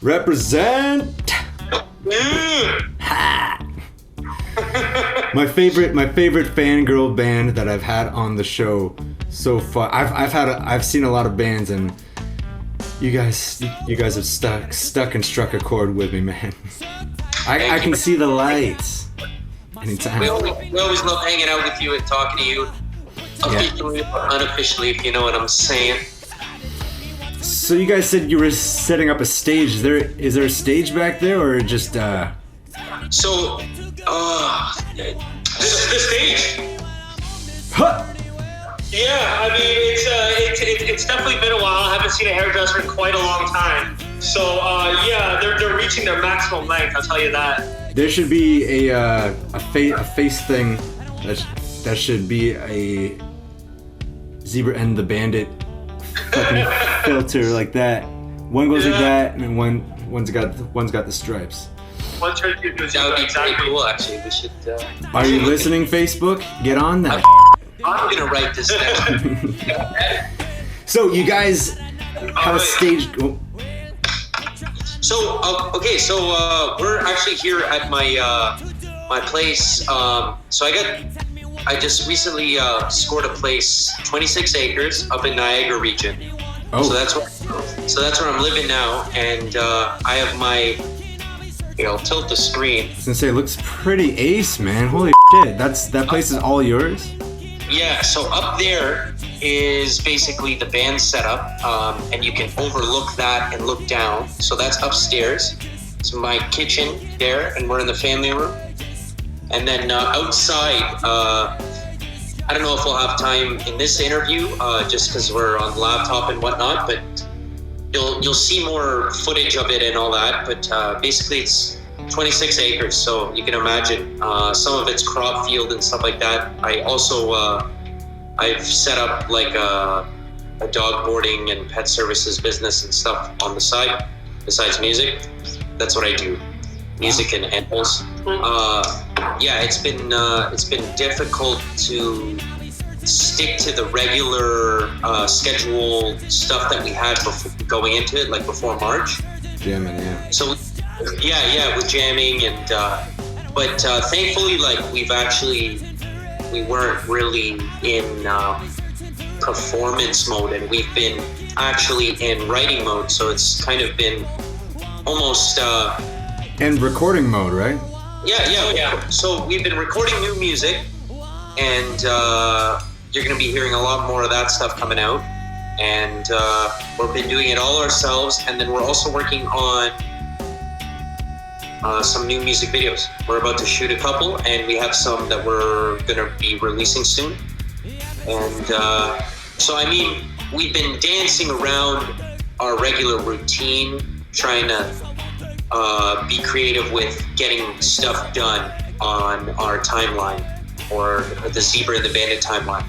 Represent. My favorite fangirl band that I've had on the show so far. I've seen a lot of bands, and you guys have stuck and struck a chord with me, man. I can see the lights anytime. We always love hanging out with you and talking to you. Officially or unofficially, if you know what I'm saying. So you guys said you were setting up a stage. Is there a stage back there, or just So, this is the stage. Huh. Yeah, I mean, it's definitely been a while. I haven't seen a hairdresser in quite a long time. So, yeah, they're reaching their maximum length, I'll tell you that. There should be a face thing that should be a Zebra And The Bandit fucking filter like that. One goes like that, and then one's got the stripes. One turns into a That would be pretty cool, actually. We should. Are you listening, Facebook? Get on that. I'm gonna write this down. So you guys have a stage. Oh. So okay, so we're actually here at my place. So I just recently scored a place, 26 acres up in Niagara region. Oh. So that's where I'm living now, and I have my. I'll tilt the screen. I was gonna say, it looks pretty ace, man. Holy shit, that place is all yours? Yeah, so up there is basically the band setup, and you can overlook that and look down. So that's upstairs. It's my kitchen there, and we're in the family room. And then outside, I don't know if we'll have time in this interview, just because we're on laptop and whatnot, but you'll see more footage of it and all that. But basically, it's 26 acres, so you can imagine some of it's crop field and stuff like that. I also I've set up like a dog boarding and pet services business and stuff on the side besides music. That's what I do, music and animals. Yeah, it's been difficult to stick to the regular schedule stuff that we had before going into it, like before March. Jamming, yeah. So yeah, with jamming and but thankfully, like we weren't really in performance mode, and we've been actually in writing mode. So it's kind of been almost and recording mode, right? Yeah. So we've been recording new music, and you're going to be hearing a lot more of that stuff coming out. And we've been doing it all ourselves, and then we're also working on some new music videos. We're about to shoot a couple, and we have some that we're going to be releasing soon. And so, I mean, we've been dancing around our regular routine, trying to be creative with getting stuff done on our timeline, or the Zebra and the Bandit timeline.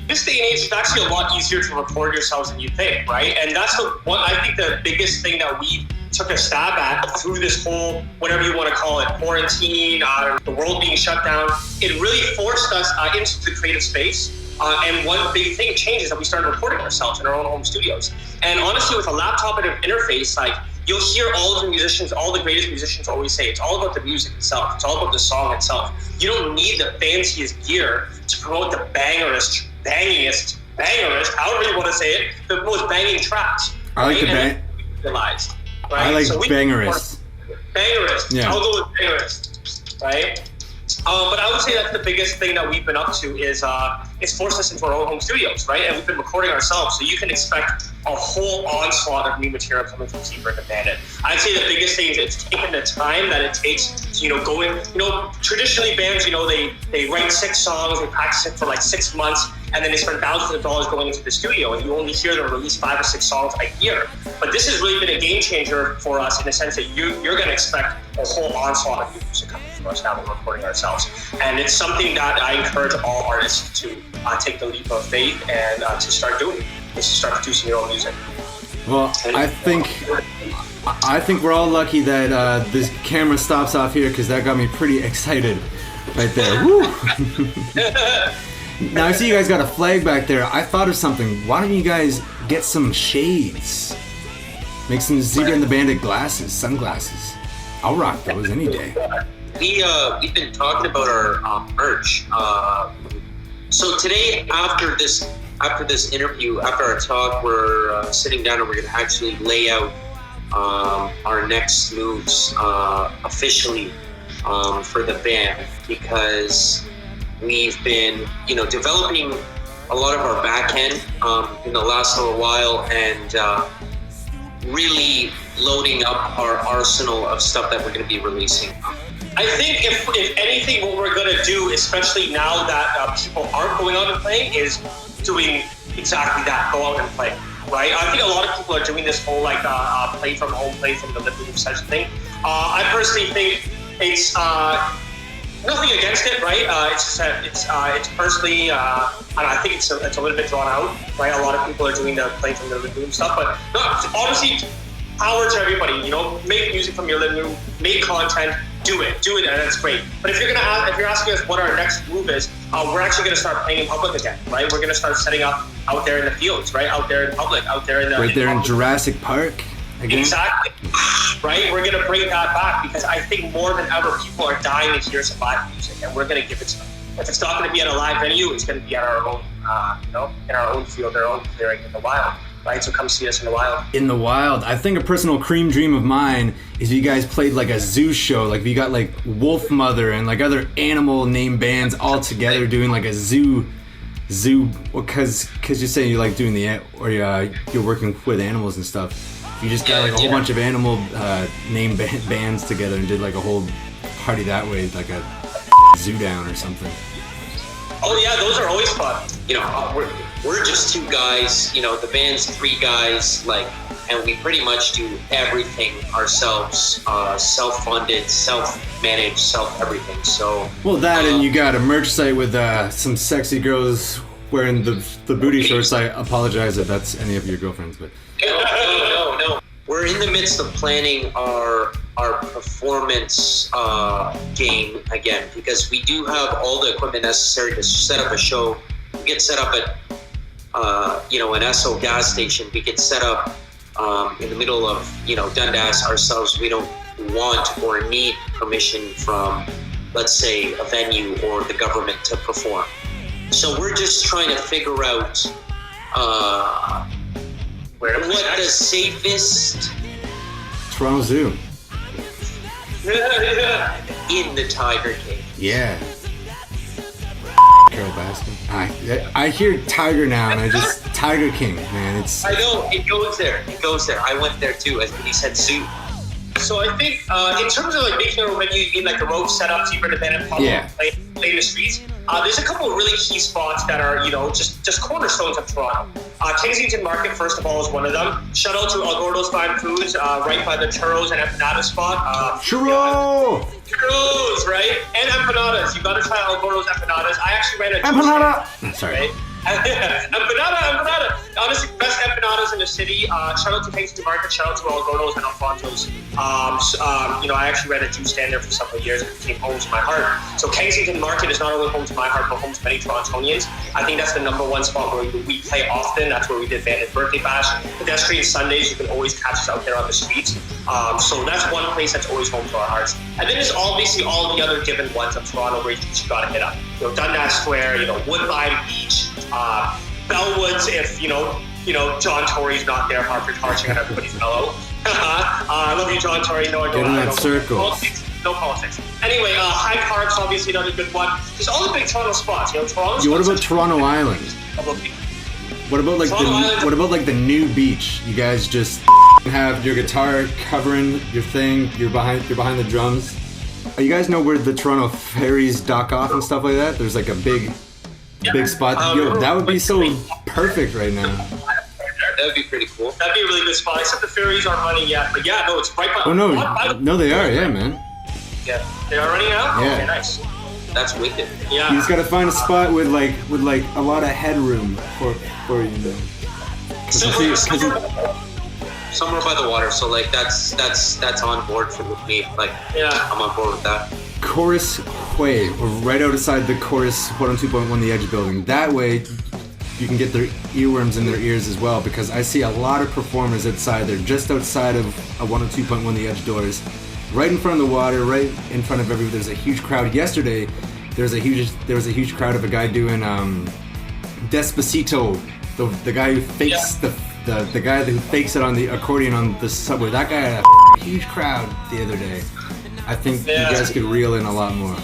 This day and age, it's actually a lot easier to record yourselves than you think, right? And that's I think the biggest thing that we took a stab at through this whole, whatever you want to call it, quarantine, the world being shut down. It really forced us into the creative space. And one big thing changed is that we started recording ourselves in our own home studios. And honestly, with a laptop and an interface, like, you'll hear all of the musicians, all the greatest musicians always say, it's all about the music itself. It's all about the song itself. You don't need the fanciest gear to promote the bangerest, however you want to say it, the most banging tracks. I like the realized, right? I like bangerest. Bangerest. Yeah. I'll go with bangerest, right? But I would say that's the biggest thing that we've been up to is it's forced us into our own home studios, right? And we've been recording ourselves, so you can expect a whole onslaught of new material coming from Zebra and the Bandit. I'd say the biggest thing is it's taken the time that it takes to, traditionally bands, they write 6 songs, they practice it for like 6 months, and then they spend thousands of dollars going into the studio, and you only hear them release 5 or 6 songs a year. But this has really been a game changer for us in the sense that you're going to expect a whole onslaught of new music coming from us now that we're recording ourselves. And it's something that I encourage all artists to take the leap of faith and to start doing, is to start producing your own music. Well, I think we're all lucky that this camera stops off here, because that got me pretty excited right there. Woo! Now I see you guys got a flag back there. I thought of something. Why don't you guys get some shades? Make some Zebra and the Bandit glasses, sunglasses. I'll rock those any day. We've been talking about our merch. So today, after this interview, after our talk, we're sitting down and we're going to actually lay out our next moves officially for the band, because we've been, developing a lot of our back end in the last little while, and really loading up our arsenal of stuff that we're going to be releasing. I think if anything, what we're going to do, especially now that people aren't going out and playing, is doing exactly that, go out and play, right? I think a lot of people are doing this whole play from home, play from the living room such thing. I personally think it's nothing against it, right? It's personally, and I think it's a little bit drawn out, right? A lot of people are doing the play from the living room stuff, but no, honestly, power to everybody. Make music from your living room, make content, do it, and that's great. But if you're asking us what our next move is, we're actually going to start playing in public again, right? We're going to start setting up out there in the fields, right? Out there in public, out there in the right there in Jurassic Park. Again? Exactly, right? We're going to bring that back, because I think more than ever, people are dying to hear some live music, and we're going to give it to them. If it's not going to be at a live venue, it's going to be at our own, in our own field, our own clearing in the wild. Right, so come see us in the wild. In the wild. I think a personal cream dream of mine is if you guys played like a zoo show, like if you got like Wolfmother and like other animal named bands all together doing like a zoo, because you're saying you like doing you're working with animals and stuff. You just got like a whole bunch of animal named bands together and did like a whole party that way, like a zoo down or something. Oh yeah, those are always fun. We're just two guys, the band's three guys, and we pretty much do everything ourselves, self-funded, self-managed, self-everything. So and you got a merch site with some sexy girls wearing the booty shorts. I apologize if that's any of your girlfriends, but no. We're in the midst of planning our performance game again, because we do have all the equipment necessary to set up a show. We get set up at an Esso gas station. We get set up in the middle of Dundas ourselves. We don't want or need permission from, let's say, a venue or the government to perform. So we're just trying to figure out what the safest Toronto Zoo in the Tiger Cave. Yeah. Carol Baskin. I hear Tiger now, and Tiger King, man. I know, it goes there. I went there too, as he said, zoo. So I think in terms of making a venue, you mean like the road setup, Zebra and the Bandit, play in the streets. There's a couple of really key spots that are, just cornerstones of Toronto. Kensington Market, first of all, is one of them. Shout out to El Gordo's Fine Foods, right by the churros and empanada spot. Churros, right? And empanadas. You got to try El Gordo's empanadas. I actually ran a empanada. Sorry. Right? Empanada. Honestly, best empanadas in the city. Shout out to Kensington Market. Shout out to El Gordo's and Alfonso's. I actually ran a juice stand there for several years, and it became home to my heart. So Kensington Market is not only home to my heart, but home to many Torontonians. I think that's the number one spot where we play often. That's where we did Bandit Birthday Bash. Pedestrian Sundays, you can always catch us out there on the streets. So that's one place that's always home to our hearts. And then there's obviously all the other given ones of Toronto where you gotta hit up. Dundas Square, Woodbine Beach, Bellwoods, if John Tory's not there, Hartford marching on everybody's mellow. I love you, John Tory. No, I don't. Get in that circle. No politics. Anyway, Hyde Park's obviously another good one. There's all the big Toronto spots. What about Toronto Island? What about the new beach? You guys just have your guitar covering your thing. You're behind the drums. You guys know where the Toronto ferries dock off and stuff like that? There's like a big spot. That would be so perfect right now. That would be pretty cool. That'd be a really good spot. Except the ferries aren't running yet. But yeah, no, it's right by. Oh no, they are. Yeah, man. Yeah, they are running out. Yeah. Okay, nice. That's wicked. Yeah. You just gotta find a spot with a lot of headroom for you. Somewhere by the water. So that's on board for me. I'm on board with that. Chorus Way, right outside the Chorus 102.1 The Edge building. That way, you can get their earworms in their ears as well, because I see a lot of performers outside. They're just outside of a 102.1 The Edge doors, right in front of the water, right in front of everybody. There's a huge crowd. Yesterday, there was a huge crowd of a guy doing Despacito, the guy who fakes the guy who fakes it on the accordion on the subway. That guy had a huge crowd the other day. I think you guys could reel in a lot more.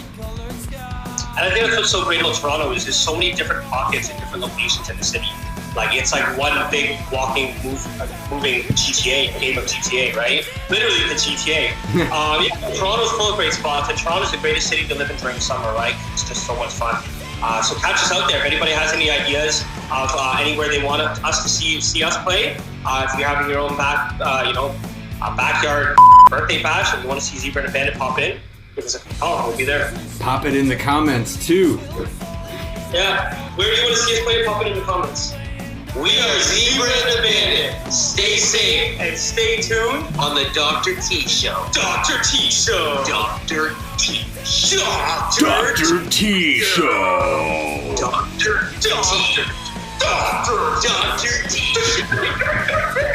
And I think that's what's so great about Toronto is there's so many different pockets and different locations in the city. Like, it's like one big moving GTA, game of GTA, right? Literally the GTA. Toronto's full of great spots, and Toronto's the greatest city to live in during summer, right? It's just so much fun. So catch us out there. If anybody has any ideas of anywhere they want us to see us play, if you're having your own backyard birthday bash and you want to see Zebra and the Bandit pop in, give us a call. We'll be there. Pop it in the comments too. Yeah. Where do you want to see us play? Pop it in the comments. We are Zebra and the Bandit. Stay safe And stay tuned on the Dr. T Show. Dr. T Show. Dr. T Show. Dr. T Show. Dr. T Show.